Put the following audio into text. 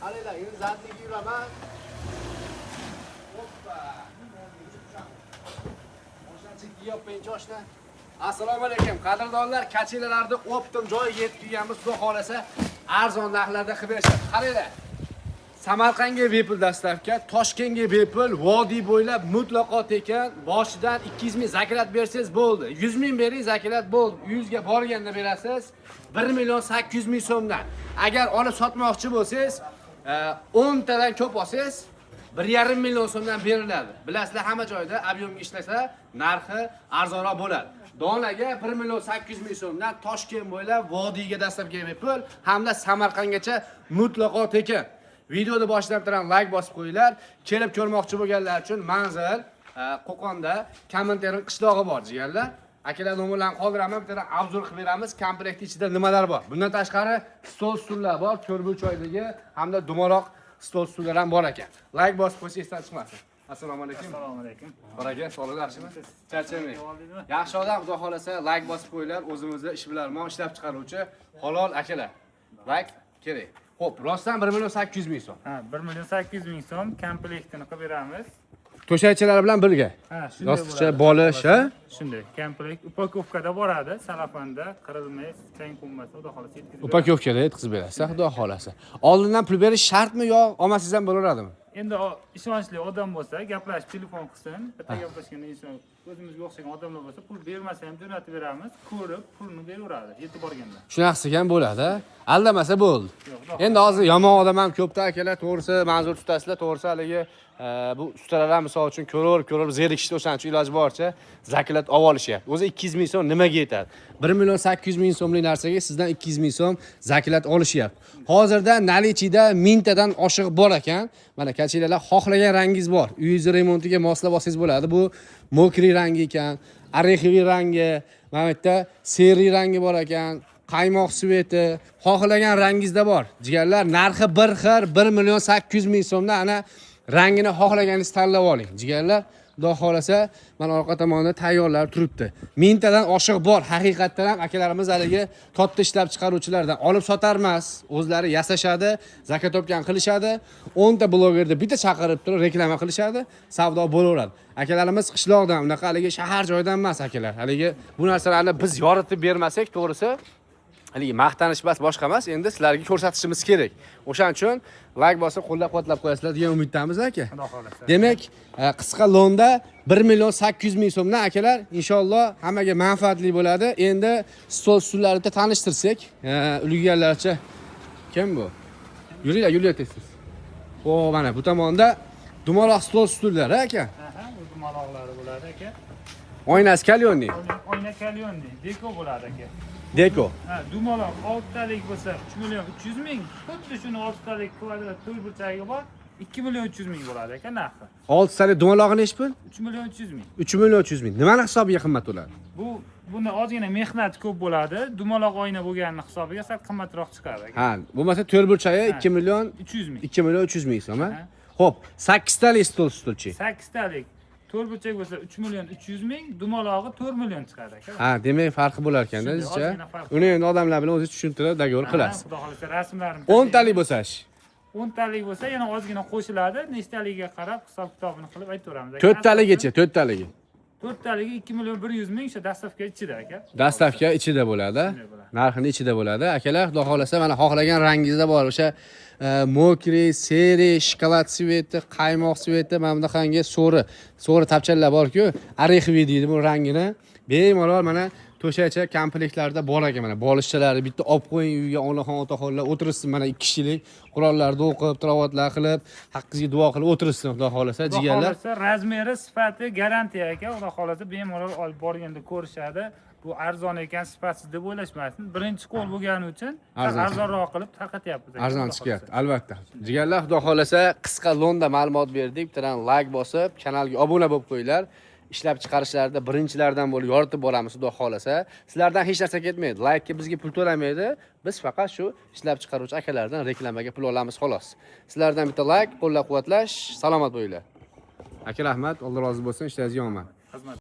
qaranglar, endi zadniga yuraman. Hoppa. Mashinachi kiyib penchoshni. Assalomu alaykum, qadrdonlar, kachilarni optim joyiga yetib kelganmiz. Xudo xolasa, arzon narxlarda qilib berishadi. Qaranglar. Samarqandga bepul dastlabki, Toshkentga bepul, vodiy bo'ylab mutlaqo tekin, boshidan 200 ming zakat bersangiz bo'ldi. 100 ming bering, zakat bo'ldi. 100 ga borganda berasiz 1 million 800 ming so'mdan. Agar olib sotmoqchi bo'lsangiz, 10 tadan ko'p olsangiz 1,5 million so'mdan beriladi. Bilasizlar, hamma joyda ob'yomga ishlasa, narxi arzonroq bo'ladi. Donaga 1 million 800 ming so'mdan Toshkent bo'ylab vodiyga dastlabki bepul hamda Samarqandgacha mutlaqo tekin. Videoni boshlab turib like bosib qo'yinglar. Kelib ko'rmoqchi bo'lganlar uchun manzil Qo'qonda Kaminterin qishlog'i bor jigarlar. Akalar nomerlarini qoldiraman, bitta obzor qilib beramiz. Komplektning ichida nimalar bor? Bundan tashqari stol stullar bor, ko'rburchoydagi hamda dumaloq stol stullar ham bor ekan. Like bosib qo'ysa esdan chiqmasin. Assalomu alaykum. Assalomu alaykum. Baraka, sog'lik yaxshimi? Charchamang. Yaxshi odam, xudo xolasa like bosib qo'yinglar. O'zimizda ishbilarmon ishlab chiqaruvchi halol akalar. Like kerak. Xo'p, rostdan 1 million 800 ming so'm. Ha, 1 million 800 ming so'm komplektini qilib beramiz. To'shakchalari bilan birga. Ha, shunday bo'ladi. Rostcha bolish, ha? Shunday. Komplekt upakovkada boradi, salafanda qirilmay, chang qo'nmasa, xudo xolasa yetkazib beramiz. Upakovkada yetkazib berasiz, xudo xolasa. Oldindan pul berish shartmi yo olmasangiz ham bo'laveradimi? Endi ishonchli odam bo'lsa, gaplashib telefon qilsin, bitta gaplashganda inson o'zimizga o'xshagan odamlar bo'lsa, pul bermasa ham jo'natib beramiz, ko'rib pulni beraveradi yetib borganda. Shunaqasi ham bo'ladi, aldamasa bo'ldi. Endi hozir yomon odam ham ko'pda akalar, to'g'risi ma'zur tutasizlar, to'g'risi haligi bu ustalar ham misol uchun ko'rib zerikishdi, o'shaning uchun iloji boricha zakat olib olishyapti. O'zi 200 ming so'm nimaga yetadi? 1 million 800 ming so'mlik narsaga sizdan 200 ming so'm zakat olishyapti. Hozirda nalichida 1000 tadan oshiq bor ekan. Mana kachilarlar xohlagan rangingiz bor. Uyingizni remontiga moslab olsangiz bo'ladi. Bu mokri rangi ekan, arexiviy rangi, mana bu yerda seri rangi bor ekan. Qaymoq sveti, xohlagan rangingizda bor. Jigarlar, narxi bir xil 1 million 800 ming so'mdan ana rangini xohlaganingizni tanlab oling. Jigarlar, xudo xolasa, mana orqa tomonda tayyorlar turibdi. 1000 tadan oshiq bor. Haqiqatdan ham akalarimiz haligi katta ishlab chiqaruvchilardan olib sotar emas, o'zlari yasashadi, zakat topgan qilishadi. 10 ta blogerni bitta chaqirib turib reklama qilishadi, savdo bo'laveradi. Akalarimiz qishloqdan, unaqa haligi shahar joydan emas akalar. Haligi bu narsalarni biz yoritib bermasak, to'g'risi haligi maqtanish bas boshqa emas, endi sizlarga ko'rsatishimiz kerak. O'shaning uchun like bosib qo'llab-quvvatlab qo'yasizlar degan umiddamiz aka. Xudo xolasa. Demak, qisqa londa 1 million 800 ming so'mdan akalar, inshaalloh hammaga manfaatli bo'ladi. Endi stol stullarni tanishtirsak, ulgurganlarcha kim bu? Yuringlar tez. O, mana bu tomonda dumaloq stol stullar aka. Aha, bu dumaloqlari bo'ladi aka. Oynasi kalyonni. Oyna kalyonni, deko bo'ladi aka. Deko. Ha, dumaloq 6 talik bo'lsa 3 million 300 ming, xuddi shuni 6 talik kvadrat to'y burchagi bor, 2 million 300 ming bo'ladi aka narxi. 6 talik dumalog'i nechi pul? 3 million 300 ming. 3 million 300 ming. Nimani hisobiga qimmat bo'ladi? Buni ozgina mehnat ko'p bo'ladi. Dumaloq oyna bo'lgani hisobiga sal qimmatroq chiqadi aka. Ha, bo'lmasa to'y burchagi 2 million 300 ming. 2 million 300 ming so'm, ha? Xo'p, 8 talik stulchi. 8 talik to'y burchak bo'lsa 3 million 300 ming, dumalog'i 4 million chiqadi aka. Ha, demak farqi bo'lar ekanda, sizcha? Uni endi odamlar bilan o'zingiz tushuntirib, dagur qilasiz. Xudo xolasa rasmlarini 10 talik bo'lsa-chi. 10 talik bo'lsa yana ozgina qo'shiladi. Nechtaligiga qarab hisob kitobini qilib aytaveramiz aka. 4 taligacha, 4 taligi. 4 taligi 2 million 100 ming o'sha dastavka ichida aka. Dastavka ichida bo'ladi. Narxini ichida bo'ladi. Akalar, xudo xolasa, mana xohlagan rangingizda bor. O'sha mokri, seri, shokolad sveti, qaymoq sveti, mana bunaqangi so'ri tapchallar bor-ku, arexiviy deydi bu rangini. Bemalol mana to'shakcha komplektlarda bor ekan, mana bolishchalari bitta olib qo'ying uyga, onaxon otaxonlar o'tirsin, mana 2 kishilik qurollarni o'qib, tilovatlar qilib, haqqingizga duo qilib o'tirsin, xudo xolasa, jigarlar. Xudo xolasa, razmeri, sifati garantiya aka. Xudo xolasa bemalol olib borganda ko'rishadi. Bu arzon ekan, sifatsiz deb o'ylashmasin. Birinchi qo'l bo'lgani uchun arzonroq qilib tarqatyapmiz. Arzon chiqyapti, albatta. Jigarlar, xudo xolasa, qisqa londa ma'lumot berdik. Bittadan like bosib, kanalga obuna bo'lib qo'yinglar. Ishlab chiqarishlarda birinchilardan bo'lib yoritib boramiz, xudo xolasa. Sizlardan hech narsa ketmaydi. Like ga bizga pul to'lamaydi. Biz faqat shu ishlab chiqaruvchi akalardan reklamaga pul olamiz xolos. Sizlardan bitta like, qo'llab-quvvatlash, salomat bo'linglar. Aka rahmat, Alloh rozi bo'lsin, ishlaringiz omad.